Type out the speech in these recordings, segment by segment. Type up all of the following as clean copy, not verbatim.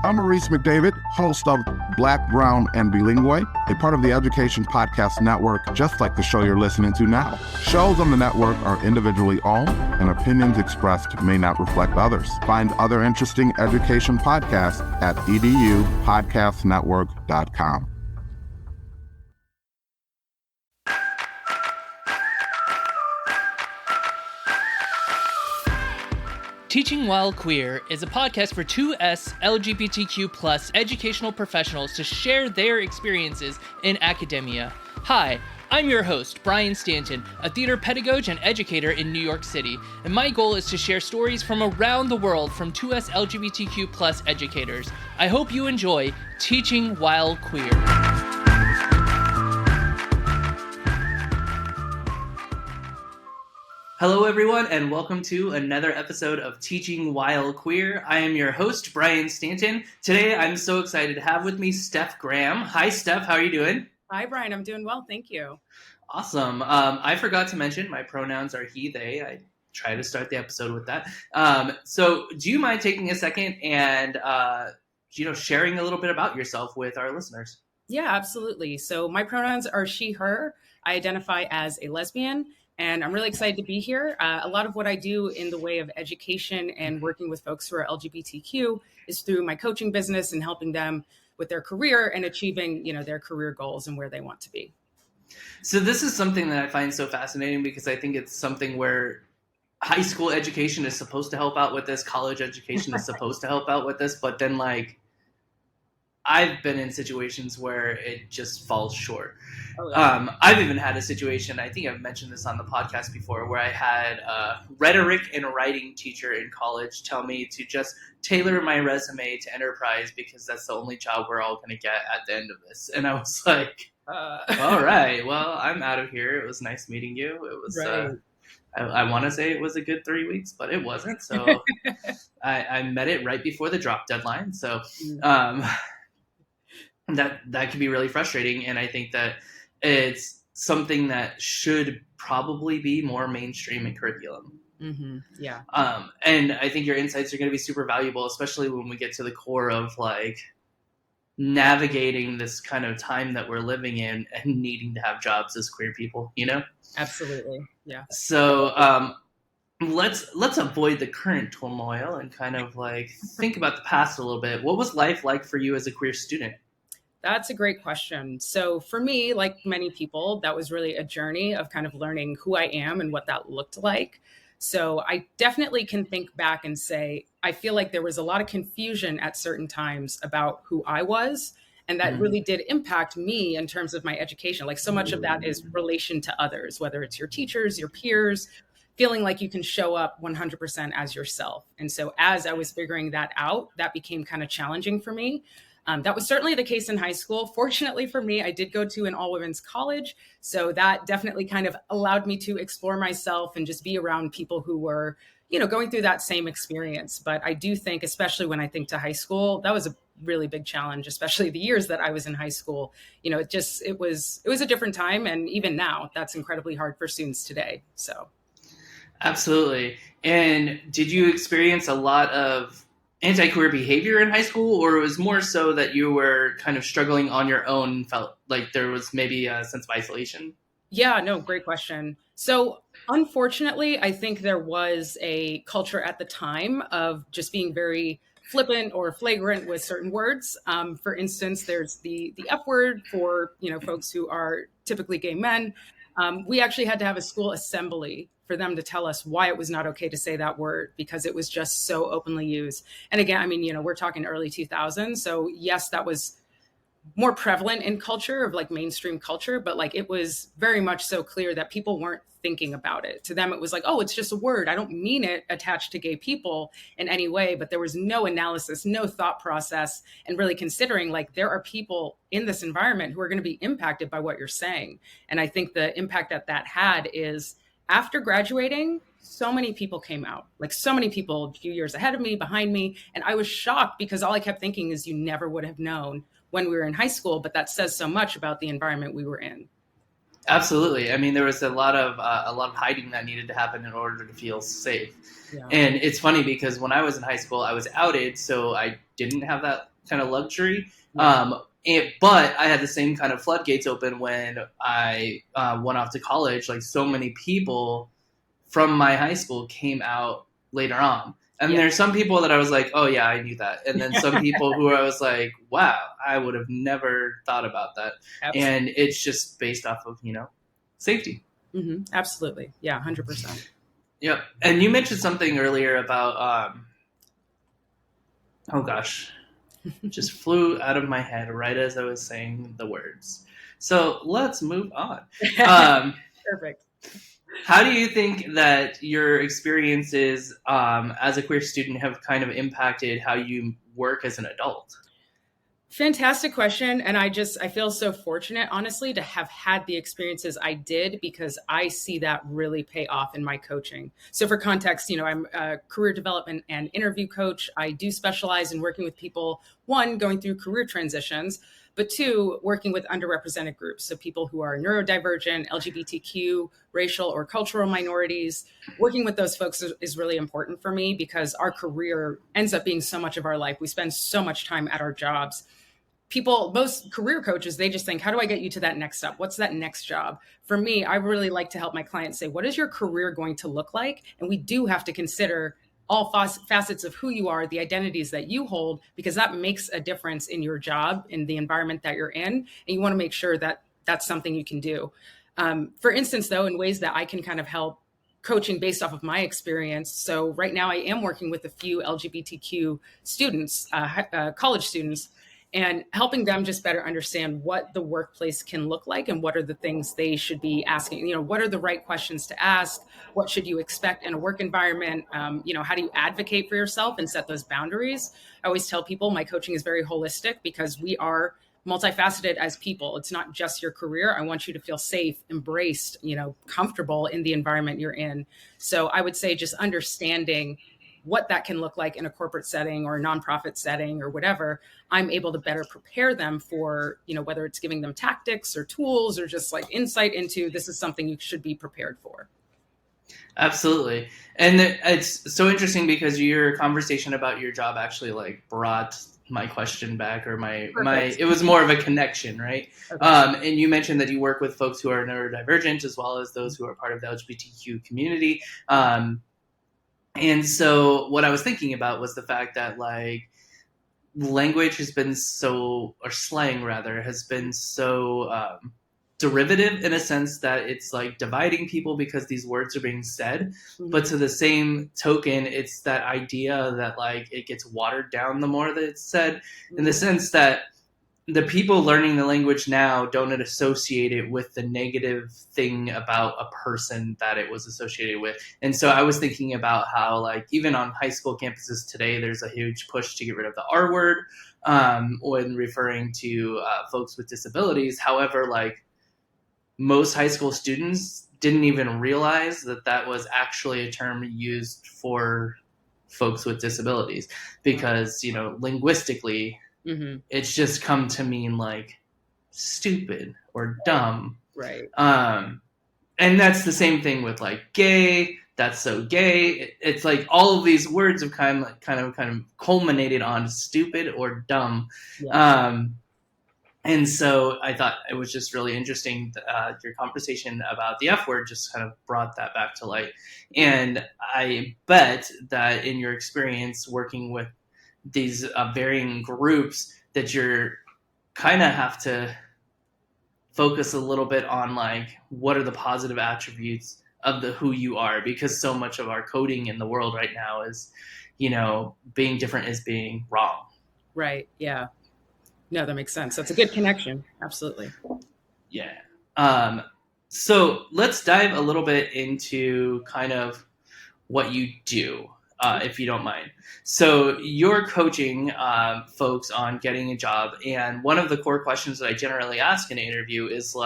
I'm Maurice McDavid, host of Black, Brown, and Bilingue, a part of the Education Podcast Network, just like the show you're listening to now. Shows on the network are individually owned, and opinions expressed may not reflect others. Find other interesting education podcasts at edupodcastnetwork.com. Teaching While Queer is a podcast for 2S LGBTQ+ educational professionals to share their experiences in academia. Hi, I'm your host, Brian Stanton, a theater pedagogue and educator in New York City, and my goal is to share stories from around the world from 2S LGBTQ+ educators. I hope you enjoy Teaching While Queer. Hello, everyone, and welcome to another episode of Teaching While Queer. I am your host, Brian Stanton. Today, I'm so excited to have with me Steph Graham. Hi, Steph. How are you doing? Hi, Brian. I'm doing well. Thank you. Awesome. I forgot to mention my pronouns are he, they. I try to start the episode with that. So do you mind taking a second and sharing a little bit about yourself with our listeners? Yeah, absolutely. So my pronouns are she, her. I identify as a lesbian. And I'm really excited to be here. A lot of what I do in the way of education and working with folks who are LGBTQ is through my coaching business and helping them with their career and achieving, their career goals and where they want to be. So this is something that I find so fascinating because I think it's something where high school education is supposed to help out with this, college education is supposed to help out with this, but then I've been in situations where it just falls short. Oh, yeah. I've even had a situation, I think I've mentioned this on the podcast before, where I had a rhetoric and writing teacher in college tell me to just tailor my resume to enterprise because that's the only job we're all going to get at the end of this. And I was like, all right, well, I'm out of here. It was nice meeting you. It was, right. I want to say it was a good 3 weeks, but it wasn't. So I met it right before the drop deadline. So that can be really frustrating. And I think that it's something that should probably be more mainstream in curriculum. Mm-hmm. Yeah. And I think your insights are going to be super valuable, especially when we get to the core of navigating this kind of time that we're living in and needing to have jobs as queer people, Absolutely. Yeah. So let's avoid the current turmoil and kind of think about the past a little bit. What was life like for you as a queer student? That's a great question. So for me, like many people, that was really a journey of kind of learning who I am and what that looked like. So I definitely can think back and say, I feel like there was a lot of confusion at certain times about who I was. And that really did impact me in terms of my education. So much of that is relation to others, whether it's your teachers, your peers, feeling like you can show up 100% as yourself. And so as I was figuring that out, that became kind of challenging for me. That was certainly the case in high school. Fortunately for me, I did go to an all-women's college. So that definitely kind of allowed me to explore myself and just be around people who were, going through that same experience. But I do think, especially when I think to high school, that was a really big challenge, especially the years that I was in high school. It was a different time. And even now, that's incredibly hard for students today. So. Absolutely. And did you experience a lot of anti-queer behavior in high school, or it was more so that you were kind of struggling on your own, felt like there was maybe a sense of isolation? Yeah, no, great question. So unfortunately, I think there was a culture at the time of just being very flippant or flagrant with certain words. For instance, there's the F word for, folks who are typically gay men. We actually had to have a school assembly for them to tell us why it was not okay to say that word because it was just so openly used. And again, we're talking early 2000s. So yes, that was more prevalent in culture of mainstream culture, but it was very much so clear that people weren't thinking about it. To them, it was oh, it's just a word. I don't mean it attached to gay people in any way, but there was no analysis, no thought process, and really considering there are people in this environment who are going to be impacted by what you're saying. And I think the impact that had is after graduating, so many people came out, so many people a few years ahead of me, behind me. And I was shocked because all I kept thinking is you never would have known when we were in high school, but that says so much about the environment we were in. Absolutely. I mean, there was a lot of hiding that needed to happen in order to feel safe. Yeah. And it's funny because when I was in high school, I was outed, so I didn't have that kind of luxury. Yeah. But I had the same kind of floodgates open when I went off to college. Like, so many people from my high school came out later on. And there's some people that I was like, oh yeah, I knew that. And then some people who I was like, wow, I would have never thought about that. Absolutely. And it's just based off of, safety. Mm-hmm. Absolutely. Yeah, 100%. Yep. And you mentioned something earlier about, oh gosh, just flew out of my head right as I was saying the words. So let's move on. Perfect. How do you think that your experiences as a queer student have kind of impacted how you work as an adult? Fantastic question. And I feel so fortunate, honestly, to have had the experiences I did, because I see that really pay off in my coaching. So for context, I'm a career development and interview coach. I do specialize in working with people, one, going through career transitions, but two, working with underrepresented groups. So people who are neurodivergent, LGBTQ, racial or cultural minorities. Working with those folks is really important for me because our career ends up being so much of our life. We spend so much time at our jobs. Most career coaches, they just think, how do I get you to that next step? What's that next job? For me, I really like to help my clients say, what is your career going to look like? And we do have to consider all facets of who you are, the identities that you hold, because that makes a difference in your job, in the environment that you're in. And you want to make sure that that's something you can do. For instance, though, in ways that I can kind of help coaching based off of my experience. So right now I am working with a few LGBTQ students, college students, and helping them just better understand what the workplace can look like and what are the things they should be asking. What are the right questions to ask? What should you expect in a work environment? How do you advocate for yourself and set those boundaries? I always tell people my coaching is very holistic because we are multifaceted as people. It's not just your career. I want you to feel safe, embraced, comfortable in the environment you're in. So I would say just understanding what that can look like in a corporate setting or a nonprofit setting or whatever, I'm able to better prepare them for, whether it's giving them tactics or tools or just like insight into this is something you should be prepared for. Absolutely. And it's so interesting because your conversation about your job actually brought my question back, or it was more of a connection, right? Okay. And you mentioned that you work with folks who are neurodivergent as well as those who are part of the LGBTQ community. And so what I was thinking about was the fact that language has been or slang rather, has been so derivative in a sense that it's dividing people because these words are being said. Mm-hmm. But to the same token, it's that idea that it gets watered down the more that it's said, mm-hmm. in the sense that the people learning the language now don't associate it with the negative thing about a person that it was associated with. And so I was thinking about how even on high school campuses today, there's a huge push to get rid of the R word when referring to folks with disabilities. However, most high school students didn't even realize that was actually a term used for folks with disabilities because, linguistically, mm-hmm. it's just come to mean stupid or dumb. Right. And that's the same thing with gay. That's so gay. It's all of these words have kind of culminated on stupid or dumb. Yeah. And so I thought it was just really interesting. Your conversation about the F word just kind of brought that back to light. And I bet that in your experience working with these varying groups that you're kind of have to focus a little bit on what are the positive attributes of who you are, because so much of our coding in the world right now is, being different is being wrong. Right. Yeah. No, that makes sense. That's a good connection. Absolutely. Yeah. So let's dive a little bit into kind of what you do. If you don't mind. So you're coaching folks on getting a job. And one of the core questions that I generally ask in an interview is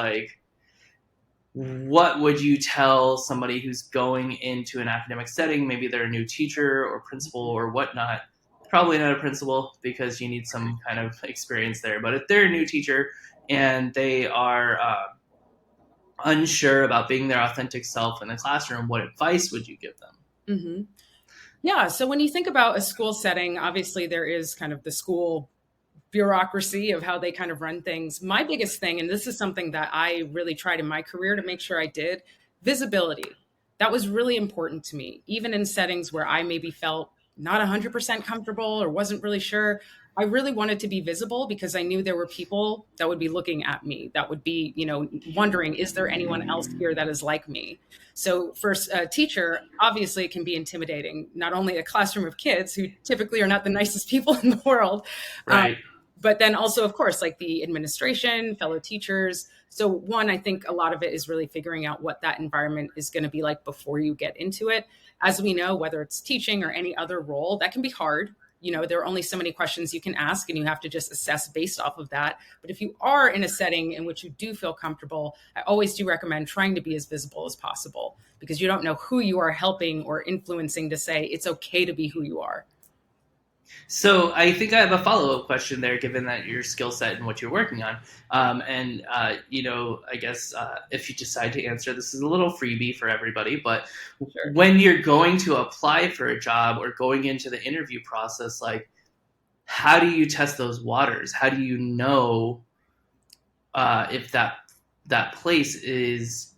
what would you tell somebody who's going into an academic setting? Maybe they're a new teacher or principal or whatnot. Probably not a principal because you need some kind of experience there. But if they're a new teacher and they are unsure about being their authentic self in the classroom, what advice would you give them? Mm-hmm. Yeah. So when you think about a school setting, obviously there is kind of the school bureaucracy of how they kind of run things. My biggest thing, and this is something that I really tried in my career to make sure I did, visibility. That was really important to me, even in settings where I maybe felt not 100% comfortable or wasn't really sure. I really wanted to be visible because I knew there were people that would be looking at me, that would be, wondering, is there anyone else here that is like me? So for a teacher, obviously it can be intimidating, not only a classroom of kids who typically are not the nicest people in the world, Right. but then also, of course, like the administration, fellow teachers. So one, I think a lot of it is really figuring out what that environment is going to be like before you get into it. As we know, whether it's teaching or any other role, that can be hard. There are only so many questions you can ask, and you have to just assess based off of that. But if you are in a setting in which you do feel comfortable, I always do recommend trying to be as visible as possible, because you don't know who you are helping or influencing to say it's okay to be who you are. So I think I have a follow-up question there, given that your skill set and what you're working on. I guess if you decide to answer, this is a little freebie for everybody, but Sure. When you're going to apply for a job or going into the interview process, like, how do you test those waters? How do you know if that place is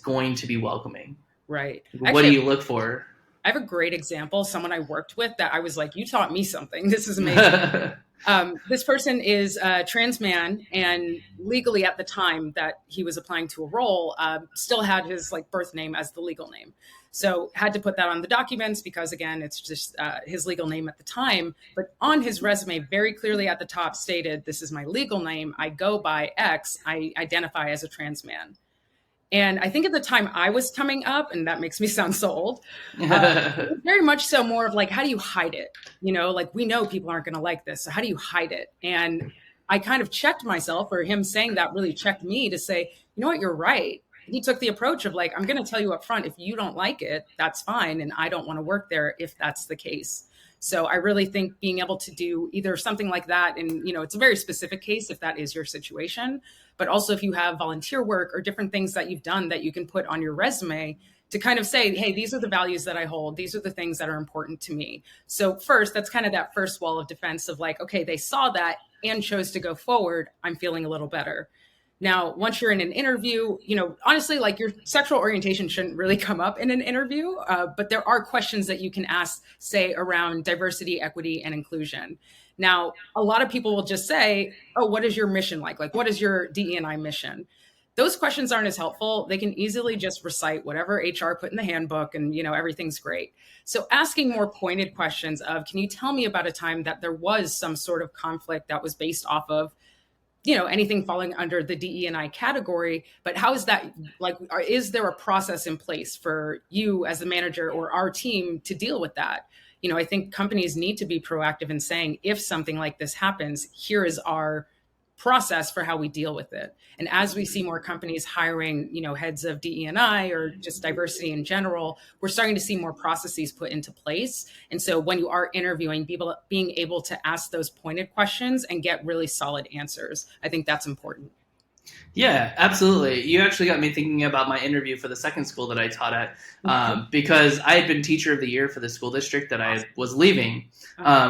going to be welcoming? Right. What do you look for? I have a great example, someone I worked with that I was like, you taught me something. This is amazing. This person is a trans man, and legally at the time that he was applying to a role, still had his birth name as the legal name. So had to put that on the documents because, again, it's just his legal name at the time. But on his resume, very clearly at the top stated, this is my legal name. I go by X. I identify as a trans man. And I think at the time I was coming up, and that makes me sound so old, it was very much so more of how do you hide it? We know people aren't going to like this. So how do you hide it? And I kind of checked myself, or him saying that really checked me to say, you know what, you're right. He took the approach of I'm going to tell you up front, if you don't like it, that's fine. And I don't want to work there if that's the case. So I really think being able to do either something like that, and, it's a very specific case if that is your situation, but also if you have volunteer work or different things that you've done that you can put on your resume to kind of say, hey, these are the values that I hold. These are the things that are important to me. So first, that's kind of that first wall of defense of okay, they saw that and chose to go forward. I'm feeling a little better. Now, once you're in an interview, honestly, your sexual orientation shouldn't really come up in an interview, but there are questions that you can ask, say, around diversity, equity, and inclusion. Now, a lot of people will just say, oh, what is your mission like? What is your DE&I mission? Those questions aren't as helpful. They can easily just recite whatever HR put in the handbook and, everything's great. So asking more pointed questions of, can you tell me about a time that there was some sort of conflict that was based off of anything falling under the DE&I category, but how is that, is there a process in place for you as the manager or our team to deal with that? I think companies need to be proactive in saying, if something like this happens, here is our process for how we deal with it. And as we see more companies hiring, heads of DE&I or just diversity in general, we're starting to see more processes put into place. And so when you are interviewing, people being able to ask those pointed questions and get really solid answers, I think that's important. Yeah, absolutely. You actually got me thinking about my interview for the second school that I taught at, because I had been teacher of the year for the school district that I was leaving,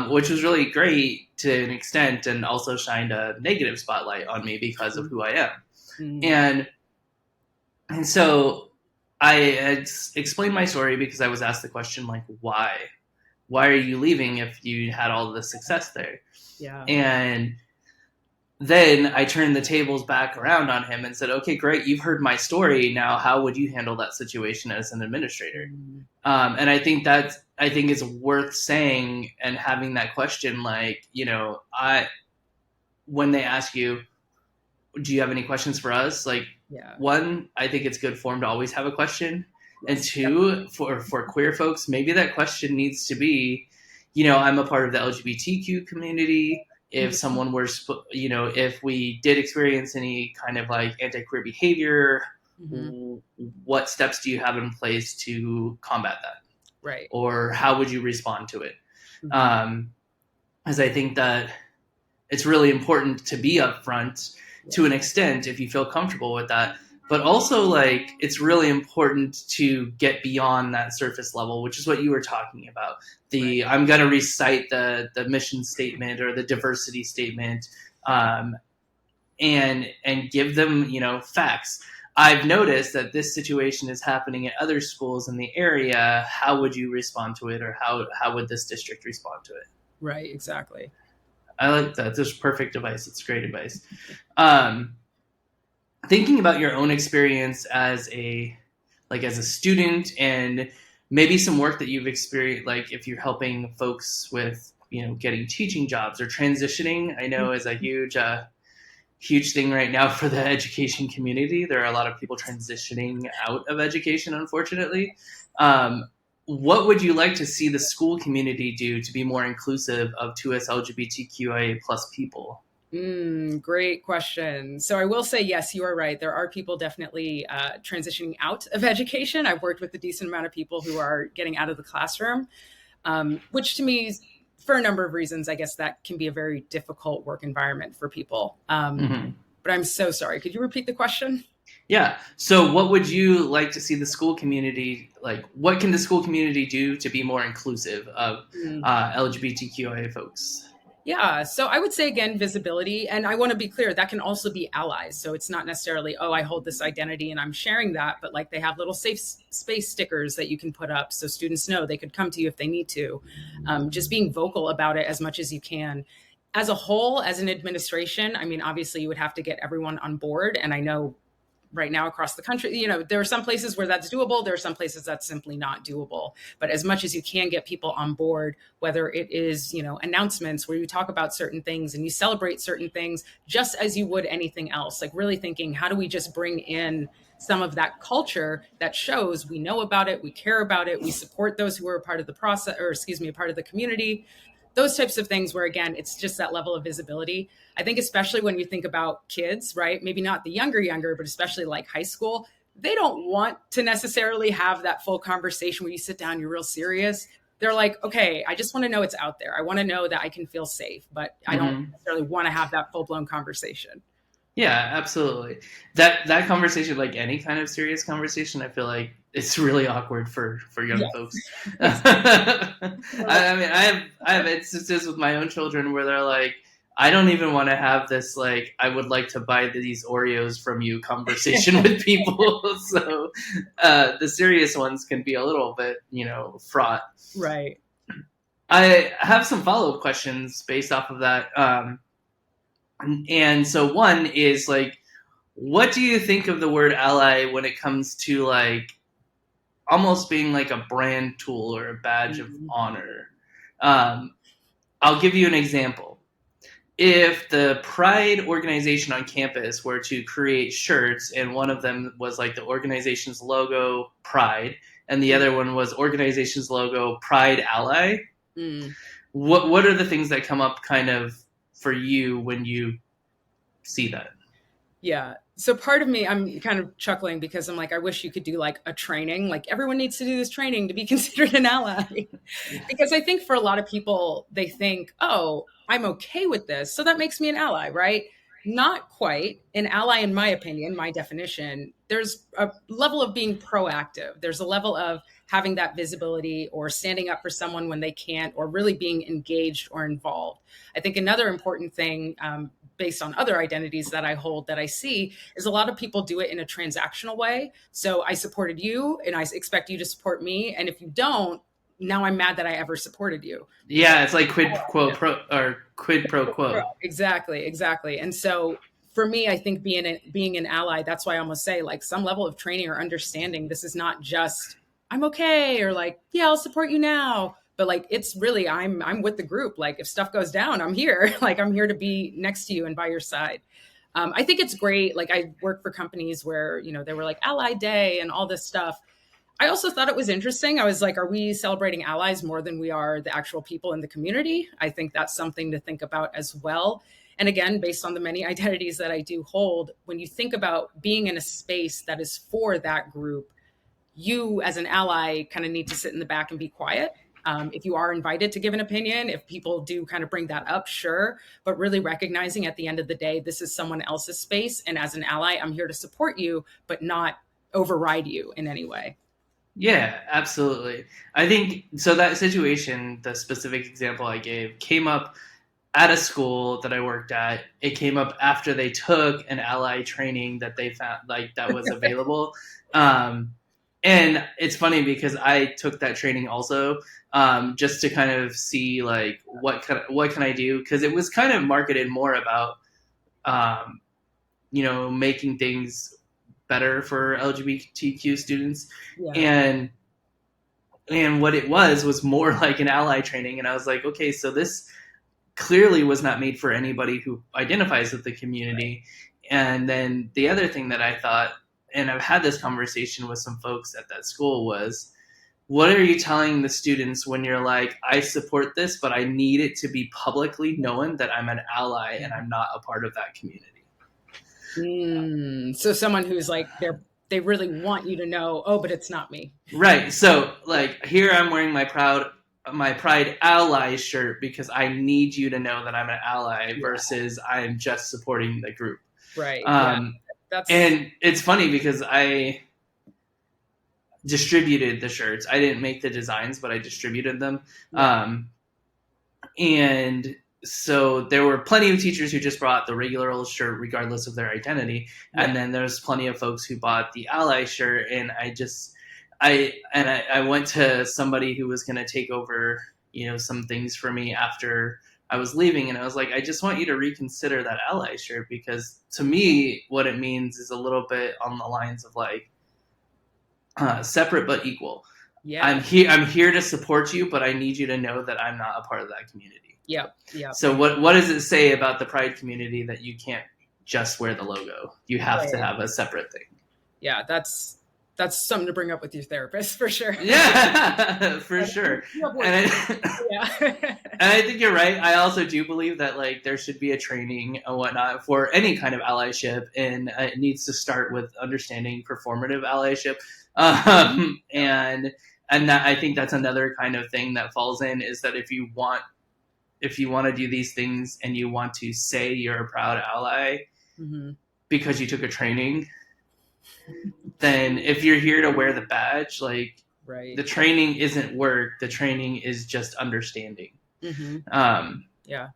which was really great to an extent, and also shined a negative spotlight on me because of who I am. And so I had explained my story because I was asked the question, why? Why are you leaving if you had all the success there? Yeah. And then I turned the tables back around on him and said, okay, great. You've heard my story. Now, how would you handle that situation as an administrator? And I think it's worth saying and having that question, when they ask you, do you have any questions for us? One, I think it's good form to always have a question. And two, for queer folks, maybe that question needs to be, I'm a part of the LGBTQ community. If someone were, if we did experience any kind of anti-queer behavior, what steps do you have in place to combat that? Right. Or how would you respond to it? As I think that it's really important to be upfront to an extent if you feel comfortable with that. but also like it's really important to get beyond that surface level, which is what you were talking about. I'm going to recite the mission statement or the diversity statement, and give them, facts. I've noticed that this situation is happening at other schools in the area. How would you respond to it, or how would this district respond to it? Right, exactly. I like that. This is perfect advice. It's great advice. Thinking about your own experience as a student, and maybe some work that you've experienced, like if you're helping folks with, getting teaching jobs or transitioning. I know is a huge thing right now for the education community. There are a lot of people transitioning out of education, unfortunately. What would you like to see the school community do to be more inclusive of 2S LGBTQIA plus people? Great question. So I will say, yes, you are right. There are people definitely transitioning out of education. I've worked with a decent amount of people who are getting out of the classroom, which to me, for a number of reasons, I guess that can be a very difficult work environment for people. But I'm so sorry. Could you repeat the question? Yeah. So what would you like to see the school community, what can the school community do to be more inclusive of LGBTQIA folks? Yeah. So I would say, again, visibility. And I want to be clear, that can also be allies. So it's not necessarily, I hold this identity and I'm sharing that, but like they have little safe space stickers that you can put up so students know they could come to you if they need to. Just being vocal about it as much as you can. As a whole, as an administration, I mean, obviously you would have to get everyone on board. And I know right now across the country, there are some places where that's doable. There are some places that's simply not doable. But as much as you can get people on board, whether it is, announcements where you talk about certain things and you celebrate certain things, just as you would anything else, like really thinking, how do we just bring in some of that culture that shows we know about it, we care about it, we support those who are a part of the process, or a part of the community. Those types of things where, again, it's just that level of visibility. I think especially when you think about kids, right? Maybe not the younger, but especially like high school, they don't want to necessarily have that full conversation where you sit down, you're real serious. They're like, okay, I just want to know it's out there. I want to know that I can feel safe, but I don't necessarily want to have that full-blown conversation. Yeah, absolutely. That conversation, like any kind of serious conversation, I feel like it's really awkward for young folks. I mean, I have instances with my own children where they're like, I don't even want to have this, I would like to buy these Oreos from you conversation with people. So the serious ones can be a little bit, fraught. Right. I have some follow-up questions based off of that. And so one is what do you think of the word ally when it comes to almost being like a brand tool or a badge of honor? I'll give you an example. If the Pride organization on campus were to create shirts and one of them was the organization's logo, Pride, and the other one was organization's logo, Pride Ally, what are the things that come up kind of for you when you see that? Yeah. So part of me, I'm kind of chuckling because I'm like, I wish you could do a training. Everyone needs to do this training to be considered an ally. Because I think for a lot of people, they think, I'm okay with this, so that makes me an ally, right? Not quite. An ally, in my opinion, my definition, there's a level of being proactive. There's a level of having that visibility or standing up for someone when they can't, or really being engaged or involved. I think another important thing, based on other identities that I hold, that I see, is a lot of people do it in a transactional way. So I supported you and I expect you to support me. And if you don't, now I'm mad that I ever supported you. Yeah, it's like quid pro quo. Exactly. And so for me, I think being an ally, that's why I almost say some level of training or understanding. This is not just I'm okay, or yeah, I'll support you now. But it's really, I'm with the group. If stuff goes down, I'm here. I'm here to be next to you and by your side. I think it's great. I work for companies where, they were Ally Day and all this stuff. I also thought it was interesting. I was are we celebrating allies more than we are the actual people in the community? I think that's something to think about as well. And again, based on the many identities that I do hold, when you think about being in a space that is for that group, you as an ally kind of need to sit in the back and be quiet. If you are invited to give an opinion, if people do kind of bring that up, sure. But really recognizing at the end of the day, this is someone else's space. And as an ally, I'm here to support you, but not override you in any way. Yeah, absolutely. I think so. That situation, the specific example I gave, came up at a school that I worked at. It came up after they took an ally training that they found like that was available. And it's funny because I took that training also, just to kind of see like what can I do, because it was kind of marketed more about making things better for LGBTQ students, and what it was more like an ally training. And I was like, okay, so this clearly was not made for anybody who identifies with the community. And then the other thing that I thought, and I've had this conversation with some folks at that school, was what are you telling the students when you're like, I support this, but I need it to be publicly known that I'm an ally and I'm not a part of that community? So someone who's like, they really want you to know, oh, but it's not me. Right. So like here I'm wearing my Pride ally shirt because I need you to know that I'm an ally versus I'm just supporting the group. Right. And it's funny because I distributed the shirts. I didn't make the designs, but I distributed them. And so there were plenty of teachers who just brought the regular old shirt regardless of their identity. And then there's plenty of folks who bought the ally shirt. And I went to somebody who was going to take over, some things for me after I was leaving. And I was like, I just want you to reconsider that ally shirt, because to me, what it means is a little bit on the lines of like, separate but equal. Yeah. I'm here to support you, but I need you to know that I'm not a part of that community. Yep. So what does it say about the Pride community that you can't just wear the logo? You have to have a separate thing. Yeah, that's something to bring up with your therapist for sure. Yeah, for sure. And I think you're right. I also do believe that like there should be a training and whatnot for any kind of allyship, and it needs to start with understanding performative allyship. And that, I think that's another kind of thing that falls in, is that if you want to do these things and you want to say you're a proud ally because you took a training, then if you're here to wear the badge, like the training isn't work. The training is just understanding. Yeah.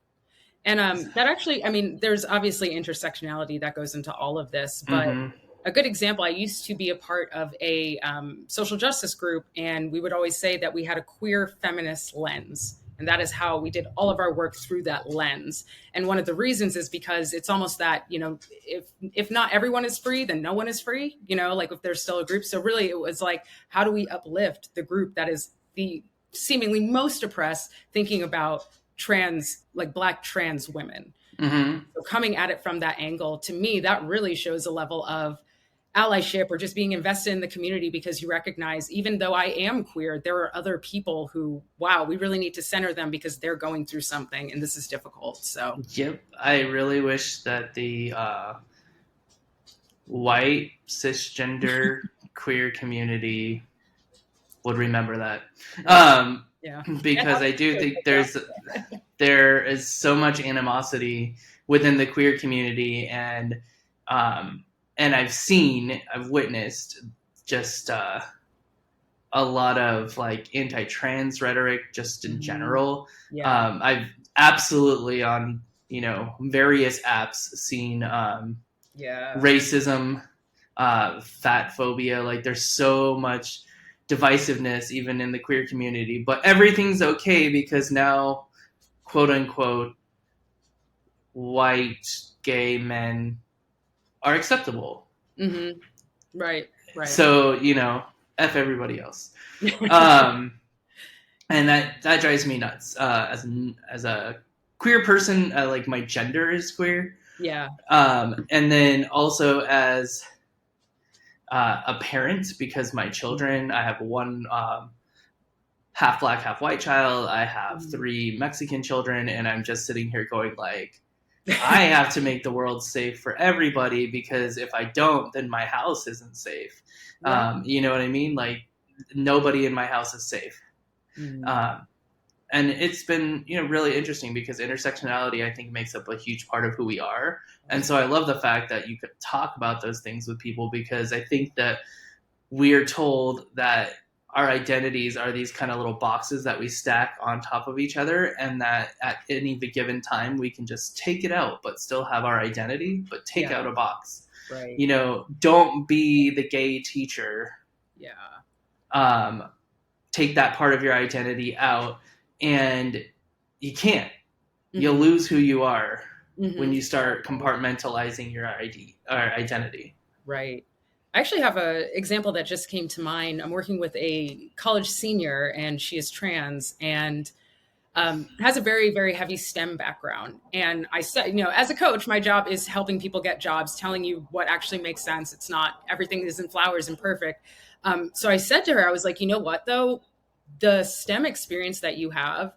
And that actually, I mean, there's obviously intersectionality that goes into all of this, but a good example, I used to be a part of a social justice group, and we would always say that we had a queer feminist lens. And that is how we did all of our work, through that lens. And one of the reasons is because it's almost that, if not everyone is free, then no one is free, like if there's still a group. So really it was like, how do we uplift the group that is the seemingly most oppressed, thinking about Black trans women. So coming at it from that angle, to me, that really shows a level of allyship or just being invested in the community, because you recognize, even though I am queer, there are other people who, we really need to center them because they're going through something and this is difficult. So yep, I really wish that the white cisgender queer community would remember that. Because I do think there is so much animosity within the queer community, and I've witnessed just a lot of like anti-trans rhetoric just in general. I've absolutely on, various apps seen racism, fat phobia. Like there's so much divisiveness even in the queer community, but everything's okay because now, quote unquote, white gay men are acceptable. Right. So, F everybody else. And that drives me nuts. As a queer person, like my gender is queer. Yeah. And then also as a parent, because my children, I have one half Black, half white child. I have 3 Mexican children, and I'm just sitting here going like, I have to make the world safe for everybody, because if I don't, then my house isn't safe. You know what I mean? Like nobody in my house is safe. And it's been, really interesting because intersectionality, I think, makes up a huge part of who we are. And so I love the fact that you could talk about those things with people, because I think that we are told that our identities are these kind of little boxes that we stack on top of each other, and that at any given time we can just take it out but still have our identity, but take out a box. Right. Don't be the gay teacher. Yeah. Take that part of your identity out, and you can't. Mm-hmm. You'll lose who you are when you start compartmentalizing your identity. Right. I actually have an example that just came to mind. I'm working with a college senior, and she is trans and has a very, very heavy STEM background. And I said, as a coach, my job is helping people get jobs, telling you what actually makes sense. It's not everything isn't flowers and perfect. So I said to her, I was like, you know what, though? The STEM experience that you have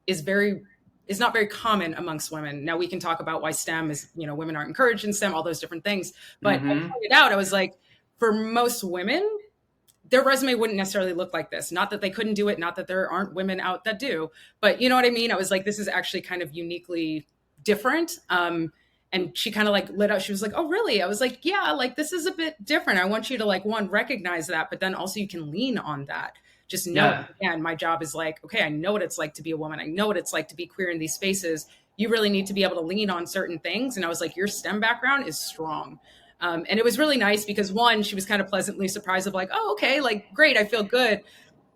is not very common amongst women. Now we can talk about why STEM is, women aren't encouraged in STEM, all those different things. But I pointed out, I was like, for most women, their resume wouldn't necessarily look like this. Not that they couldn't do it, not that there aren't women out that do, but you know what I mean? I was like, this is actually kind of uniquely different. And she kind of like lit up. She was like, oh, really? I was like, yeah, like this is a bit different. I want you to like, one, recognize that, but then also you can lean on that. Just know, again, my job is like, okay, I know what it's like to be a woman. I know what it's like to be queer in these spaces. You really need to be able to lean on certain things. And I was like, your STEM background is strong. And it was really nice because one, she was kind of pleasantly surprised of like, oh, okay, like, great, I feel good.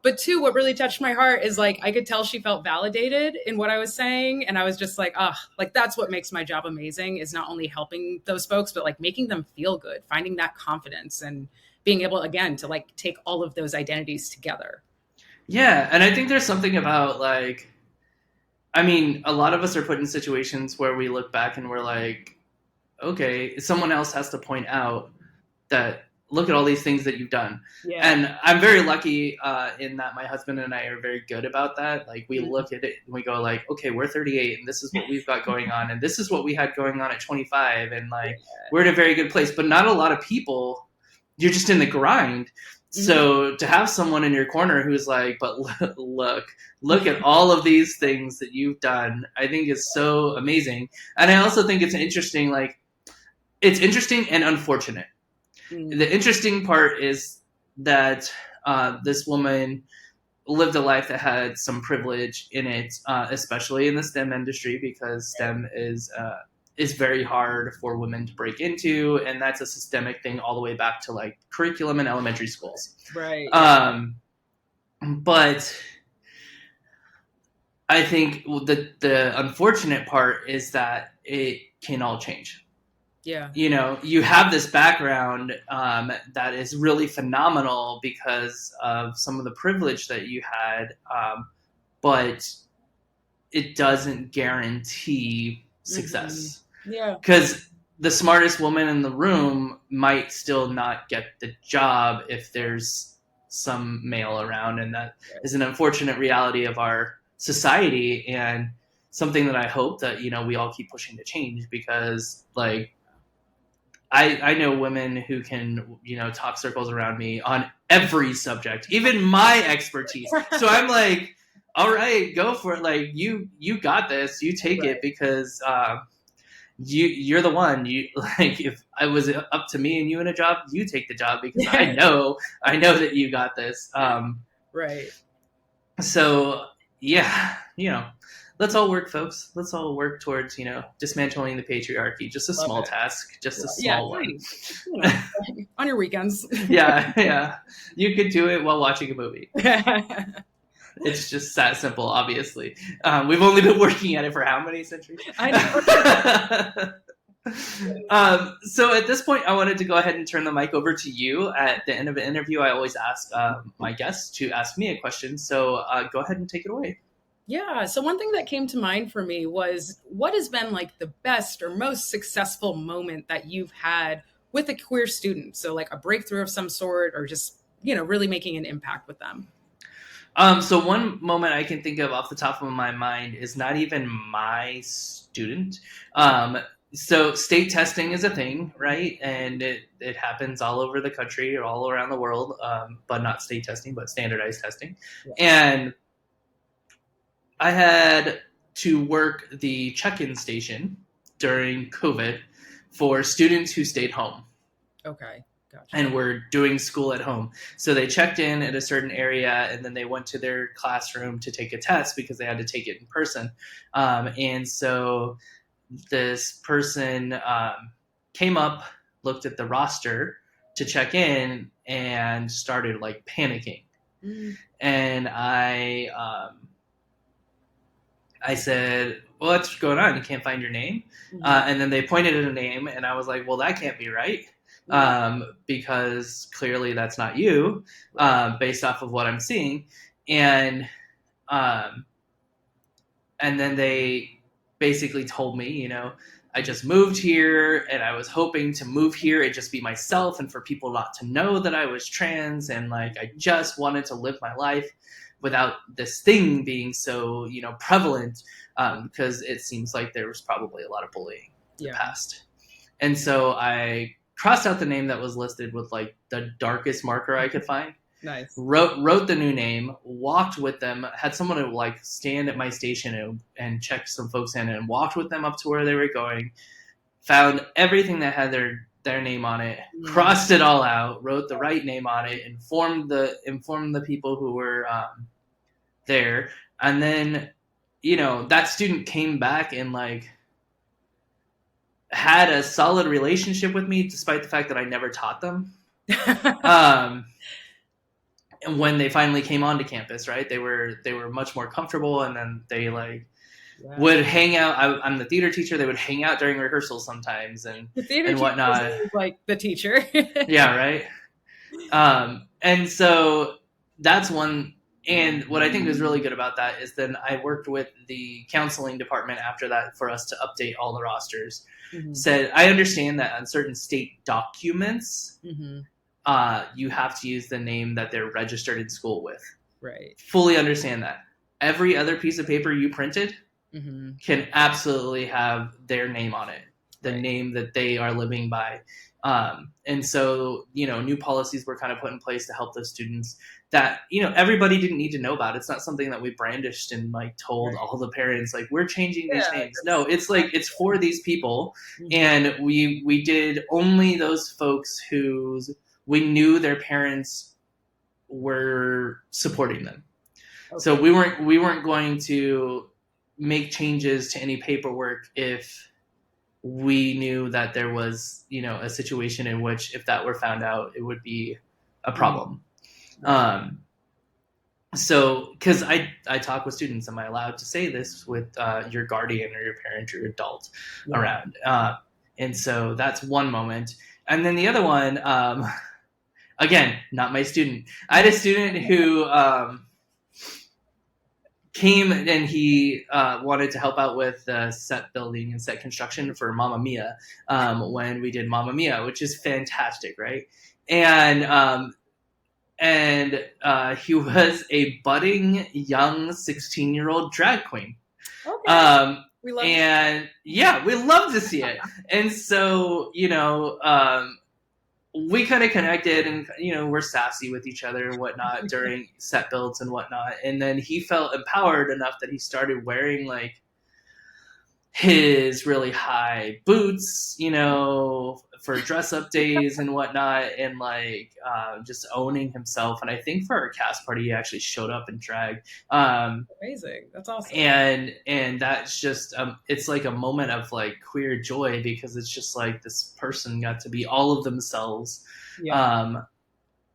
But two, what really touched my heart is like, I could tell she felt validated in what I was saying. And I was just like, like, that's what makes my job amazing, is not only helping those folks, but like making them feel good, finding that confidence and being able, again, to like take all of those identities together. Yeah. And I think there's something about like, I mean, a lot of us are put in situations where we look back and we're like, okay, someone else has to point out that, look at all these things that you've done. Yeah. And I'm very lucky in that my husband and I are very good about that. Like we look at it and we go like, okay, we're 38 and this is what we've got going on. And this is what we had going on at 25. And like, we're in a very good place, but not a lot of people, you're just in the grind. So to have someone in your corner who's like, but look at all of these things that you've done, I think is so amazing. And I also think it's interesting, like, it's interesting and unfortunate. The interesting part is that this woman lived a life that had some privilege in it, especially in the STEM industry, because STEM is very hard for women to break into, and that's a systemic thing all the way back to like curriculum in elementary schools. Right. But I think the unfortunate part is that it can all change. Yeah. You have this background that is really phenomenal because of some of the privilege that you had, but it doesn't guarantee success. Yeah. Because the smartest woman in the room might still not get the job if there's some male around, and that is an unfortunate reality of our society, and something that I hope that we all keep pushing to change, because like I know women who can talk circles around me on every subject, even my expertise. So I'm like, all right, go for it. Like you got this. You take it, because you're the one. You like, if I was up to me and you in a job, you take the job, because I know that you got this. Right. So yeah, let's all work, folks. Let's all work towards, dismantling the patriarchy. Just a small task, just a small one. On your weekends. Yeah. You could do it while watching a movie. It's just that simple, obviously. We've only been working at it for how many centuries? I know. So at this point, I wanted to go ahead and turn the mic over to you. At the end of an interview, I always ask my guests to ask me a question. So go ahead and take it away. Yeah. So one thing that came to mind for me was, what has been like the best or most successful moment that you've had with a queer student? So like a breakthrough of some sort, or just, really making an impact with them. So one moment I can think of off the top of my mind is not even my student. So state testing is a thing, right? And it happens all over the country or all around the world, but not state testing, but standardized testing. Yeah. And I had to work the check-in station during COVID for students who stayed home. Okay. Gotcha. And were doing school at home. So they checked in at a certain area and then they went to their classroom to take a test because they had to take it in person. And so this person came up, looked at the roster to check in, and started like panicking. And I said, well, what's going on? You can't find your name? And then they pointed at a name, and I was like, well, that can't be right. Because clearly that's not you, based off of what I'm seeing. And then they basically told me, you know, I just moved here and I was hoping to move here and just be myself and for people not to know that I was trans. And like, I just wanted to live my life without this thing being so, you know, prevalent, because it seems like there was probably a lot of bullying in the past. And so I crossed out the name that was listed with like the darkest marker I could find. Nice. Wrote the new name, walked with them, had someone to like stand at my station and check some folks in, and walked with them up to where they were going, found everything that had their name on it, crossed it all out, wrote the right name on it, informed the people who were there. And then, you know, that student came back and like had a solid relationship with me despite the fact that I never taught them. And when they finally came onto campus, right, they were much more comfortable, and then they like would hang out. I'm the theater teacher. They would hang out during rehearsals sometimes and whatnot. Like the teacher. Yeah, right. And so that's one. And what I think is really good about that is then I worked with the counseling department after that for us to update all the rosters. Said, I understand that on certain state documents, you have to use the name that they're registered in school with. Right. Fully understand that. Every other piece of paper you printed can absolutely have their name on it, the name that they are living by. And so, you know, new policies were kind of put in place to help those students that, you know, everybody didn't need to know about. It's not something that we brandished and like told all the parents, like, we're changing these names. No, it's like, it's for these people. And we did only those folks whose we knew their parents were supporting them. So we weren't going to make changes to any paperwork if we knew that there was, you know, a situation in which if that were found out, it would be a problem. So, because I talk with students, am I allowed to say this with your guardian or your parent or your adult around? And so that's one moment. And then the other one, again, not my student. I had a student who came and he wanted to help out with set building and set construction for Mamma Mia when we did Mamma Mia, which is fantastic, right? And he was a budding young 16-year-old drag queen. Okay. We love we love to see it. And so, you know, we kind of connected and, you know, we're sassy with each other and whatnot during set builds and whatnot. And then he felt empowered enough that he started wearing like his really high boots, you know, for dress up days and whatnot, and like just owning himself. And I think for our cast party, he actually showed up in drag. Amazing. That's awesome. And that's just it's like a moment of like queer joy, because it's just like this person got to be all of themselves,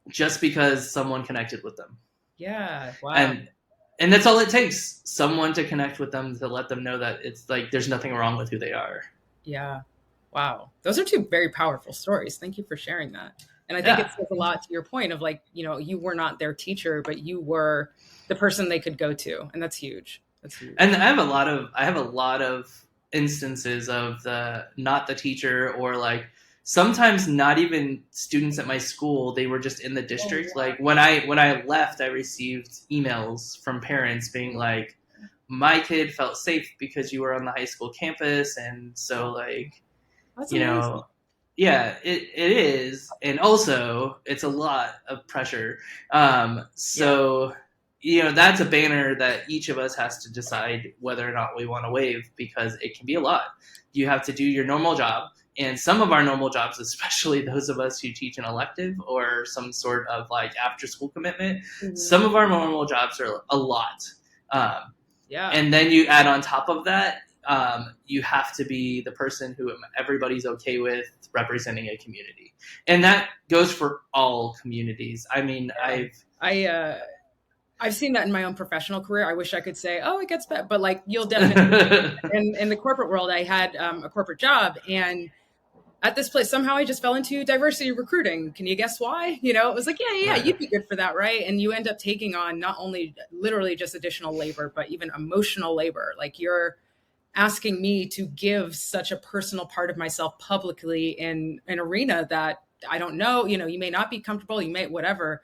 just because someone connected with them. Yeah. Wow. And that's all it takes, someone to connect with them, to let them know that it's like there's nothing wrong with who they are. Yeah. Wow. Those are two very powerful stories. Thank you for sharing that. And I think it says a lot to your point of like, you know, you were not their teacher, but you were the person they could go to. And that's huge. That's huge. And I have a lot of instances of not the teacher, or like sometimes not even students at my school. They were just in the district. Like when I left, I received emails from parents being like, my kid felt safe because you were on the high school campus. And so like, that's you amazing. Know, yeah, it is. And also it's a lot of pressure. So that's a banner that each of us has to decide whether or not we want to wave, because it can be a lot. You have to do your normal job. And some of our normal jobs, especially those of us who teach an elective or some sort of like after school commitment, some of our normal jobs are a lot. And then you add on top of that, you have to be the person who everybody's okay with representing a community. And that goes for all communities. I mean, I've seen that in my own professional career. I wish I could say, oh, it gets better, but like you'll definitely, in the corporate world, I had a corporate job, and at this place, somehow I just fell into diversity recruiting. Can you guess why? It was like, yeah, you'd be good for that, right? And you end up taking on not only literally just additional labor, but even emotional labor. Like you're asking me to give such a personal part of myself publicly in an arena that I don't know, you may not be comfortable, you may, whatever.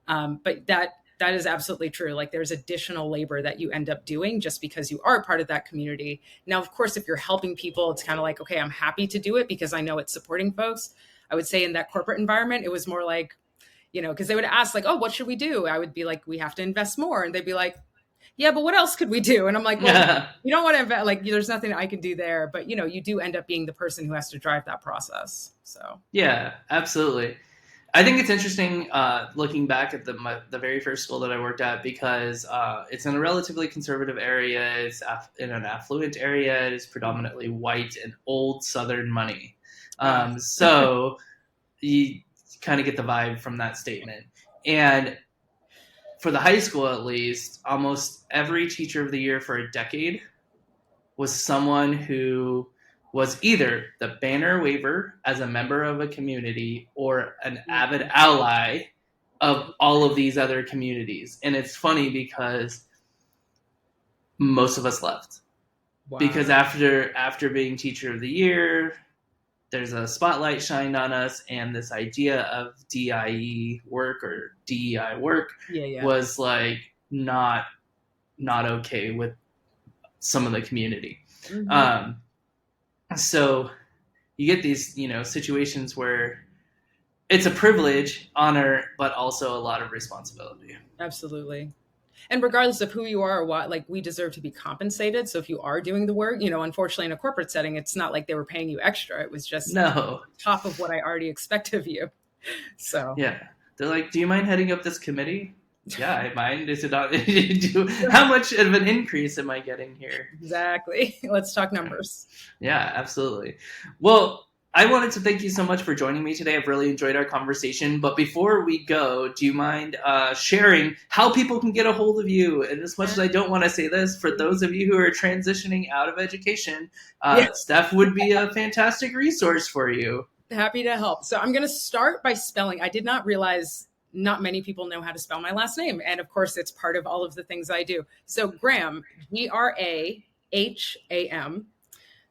But that is absolutely true. Like there's additional labor that you end up doing just because you are part of that community. Now, of course, if you're helping people, it's kind of like, okay, I'm happy to do it because I know it's supporting folks. I would say in that corporate environment, it was more like, because they would ask like, oh, what should we do? I would be like, we have to invest more. And they'd be like, yeah, but what else could we do? And I'm like, well, you don't want to invest, like, there's nothing I can do there. But, you do end up being the person who has to drive that process. So, yeah, absolutely. I think it's interesting looking back at the very first school that I worked at, because it's in a relatively conservative area. It's in an affluent area. It is predominantly white and old Southern money. So you kind of get the vibe from that statement. And for the high school, at least, almost every teacher of the year for a decade was someone who was either the banner waver as a member of a community or an avid ally of all of these other communities. And it's funny because most of us left. Wow. Because after being teacher of the year, there's a spotlight shined on us, and this idea of DIE work or DEI work was like not okay with some of the community. Mm-hmm. So you get these, situations where it's a privilege, honor, but also a lot of responsibility. Absolutely. And regardless of who you are or what, like we deserve to be compensated. So if you are doing the work, unfortunately in a corporate setting, it's not like they were paying you extra. It was just top of what I already expect of you. So yeah, they're like, do you mind heading up this committee? Yeah, I mind. Is it not? How much of an increase am I getting here? Exactly. Let's talk numbers. Yeah, absolutely. Well, I wanted to thank you so much for joining me today. I've really enjoyed our conversation. But before we go, do you mind sharing how people can get a hold of you? And as much as I don't want to say this, for those of you who are transitioning out of education, Steph would be a fantastic resource for you. Happy to help. So I'm going to start by spelling. I did not realize not many people know how to spell my last name. And of course, it's part of all of the things I do. So Graham, Graham.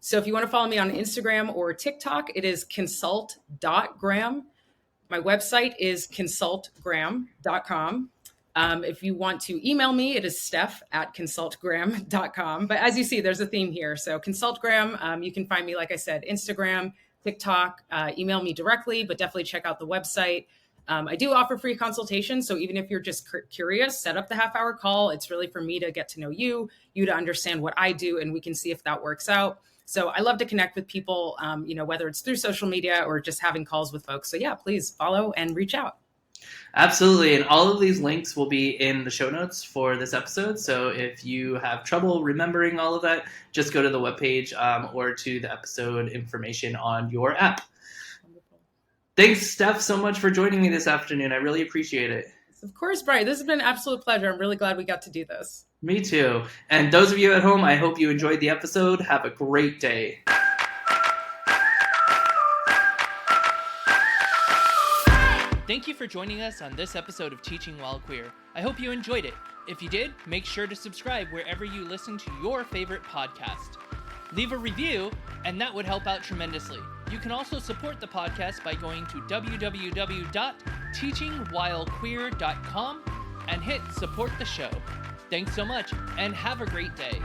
So if you want to follow me on Instagram or TikTok, it is consult.graham. My website is consultgraham.com. If you want to email me, it is steph@consultgraham.com. But as you see, there's a theme here. So consultgraham, you can find me, like I said, Instagram, TikTok, email me directly, but definitely check out the website. I do offer free consultations. So even if you're just curious, set up the half-hour call. It's really for me to get to know you to understand what I do, and we can see if that works out. So I love to connect with people, whether it's through social media or just having calls with folks. So yeah, please follow and reach out. Absolutely. And all of these links will be in the show notes for this episode. So if you have trouble remembering all of that, just go to the webpage or to the episode information on your app. Thanks, Steph, so much for joining me this afternoon. I really appreciate it. Of course, Brian. This has been an absolute pleasure. I'm really glad we got to do this. Me too. And those of you at home, I hope you enjoyed the episode. Have a great day. Thank you for joining us on this episode of Teaching While Queer. I hope you enjoyed it. If you did, make sure to subscribe wherever you listen to your favorite podcast. Leave a review, and that would help out tremendously. You can also support the podcast by going to www.teachingwhilequeer.com and hit support the show. Thanks so much, and have a great day.